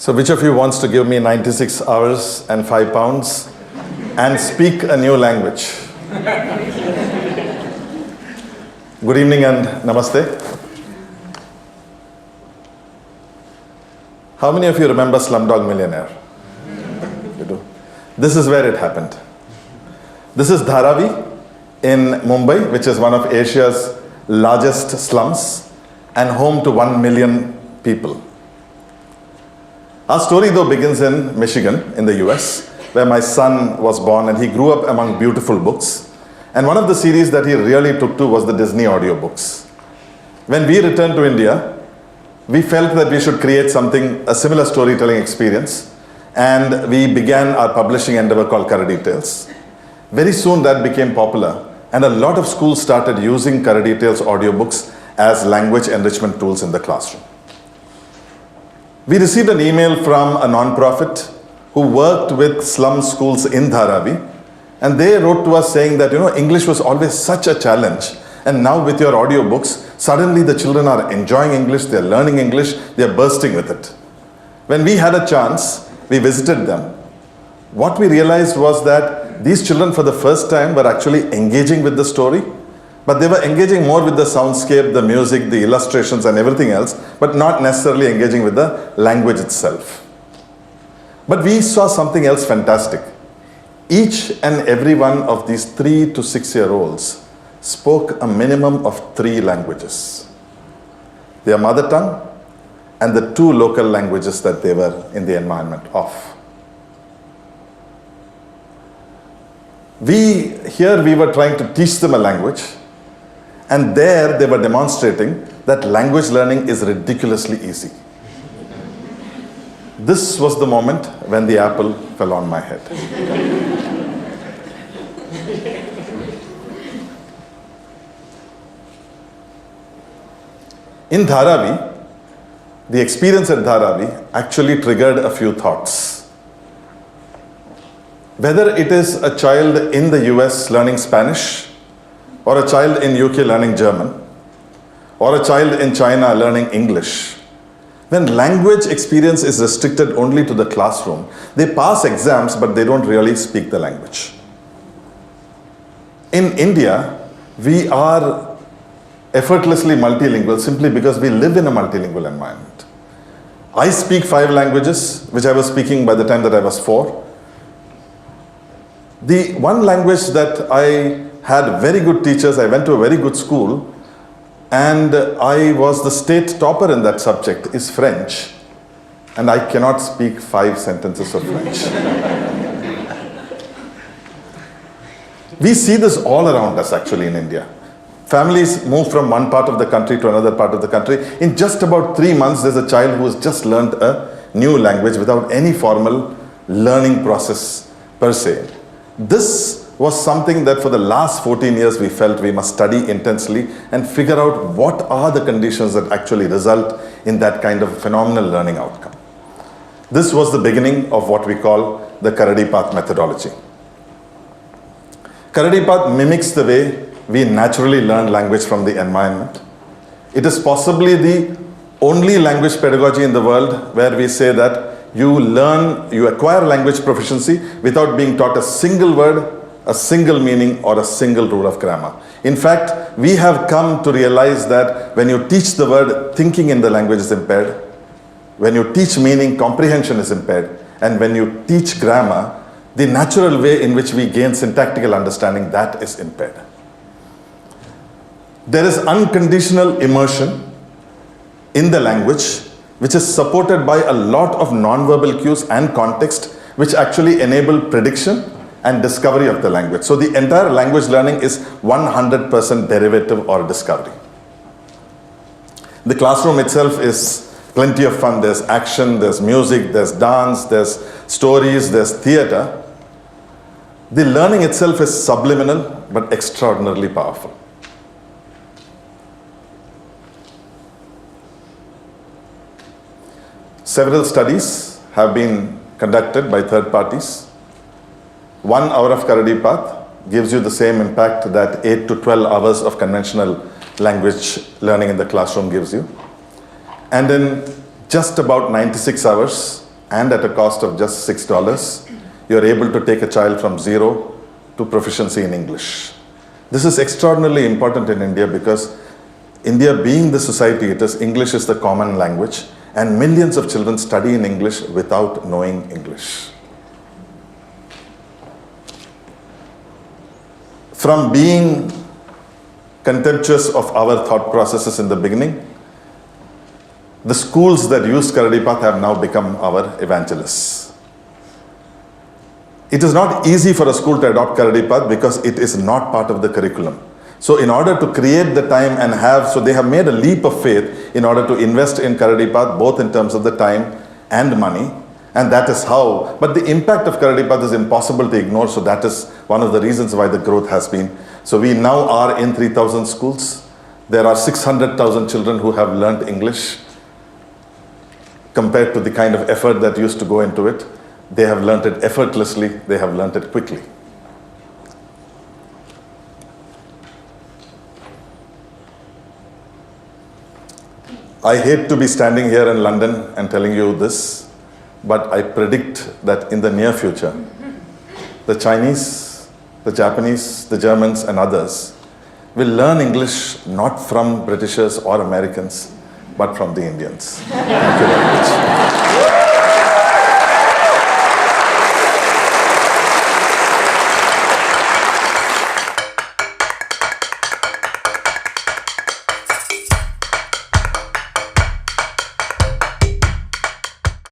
So which of you wants to give me 96 hours and 5 pounds and speak a new language? Good evening and namaste. How many of you remember Slumdog Millionaire? You do. This is where it happened. This is Dharavi in Mumbai, which is one of Asia's largest slums and home to 1 million people. Our story though begins in Michigan in the US, where my son was born and he grew up among beautiful books. And one of the series that he really took to was the Disney audiobooks. When we returned to India, we felt that we should create a similar storytelling experience, and we began our publishing endeavor called Karadi Tales. Very soon that became popular, and a lot of schools started using Karadi Tales audiobooks as language enrichment tools in the classroom. We received an email from a non-profit who worked with slum schools in Dharavi, and they wrote to us saying that, English was always such a challenge, and now with your audiobooks, suddenly the children are enjoying English, they're learning English, they're bursting with it. When we had a chance, we visited them. What we realized was that these children for the first time were actually engaging with the story, but they were engaging more with the soundscape, the music, the illustrations and everything else, but not necessarily engaging with the language itself. But we saw something else fantastic. Each and every one of these 3 to 6-year-olds spoke a minimum of 3 languages. Their mother tongue and the 2 local languages that they were in the environment of. Here we were trying to teach them a language, and there they were demonstrating that language learning is ridiculously easy. This was the moment when the apple fell on my head. In Dharavi, the experience at Dharavi actually triggered a few thoughts. Whether it is a child in the US learning Spanish, or a child in UK learning German, or a child in China learning English, when language experience is restricted only to the classroom, they pass exams but they don't really speak the language. In India, we are effortlessly multilingual simply because we live in a multilingual environment. I speak 5 languages, which I was speaking by the time that I was 4. The one language that I had very good teachers, I went to a very good school, and I was the state topper in that subject, is French. And I cannot speak 5 sentences of French. We see this all around us actually in India. Families move from one part of the country to another part of the country. In just about 3 months, there's a child who has just learned a new language without any formal learning process per se. This was something that for the last 14 years we felt we must study intensely and figure out what are the conditions that actually result in that kind of phenomenal learning outcome. This was the beginning of what we call the Karadi Path methodology. Karadi Path mimics the way we naturally learn language from the environment. It is possibly the only language pedagogy in the world where we say that you acquire language proficiency without being taught a single word, a single meaning, or a single rule of grammar. In fact, we have come to realize that when you teach the word, thinking in the language is impaired. When you teach meaning, comprehension is impaired. And when you teach grammar, the natural way in which we gain syntactical understanding, that is impaired. There is unconditional immersion in the language, which is supported by a lot of non-verbal cues and context, which actually enable prediction and discovery of the language. So the entire language learning is 100% derivative or discovery. The classroom itself is plenty of fun. There's action, there's music, there's dance, there's stories, there's theater. The learning itself is subliminal but extraordinarily powerful. Several studies have been conducted by third parties. 1 hour of Karadi Path gives you the same impact that 8 to 12 hours of conventional language learning in the classroom gives you. And in just about 96 hours, and at a cost of just $6, you're able to take a child from zero to proficiency in English. This is extraordinarily important in India because India being the society it is, English is the common language, and millions of children study in English without knowing English. From being contemptuous of our thought processes in the beginning, the schools that use Karadi Path have now become our evangelists. It is not easy for a school to adopt Karadi Path because it is not part of the curriculum. So in order to create the time and so they have made a leap of faith in order to invest in Karadi Path, both in terms of the time and money. And that is how, but the impact of Karadi Path is impossible to ignore. So that is one of the reasons why the growth has been. So we now are in 3,000 schools. There are 600,000 children who have learned English. Compared to the kind of effort that used to go into it, they have learned it effortlessly, they have learned it quickly. I hate to be standing here in London and telling you this, but I predict that in the near future, the Chinese, the Japanese, the Germans and others will learn English not from Britishers or Americans, but from the Indians. Thank you very much.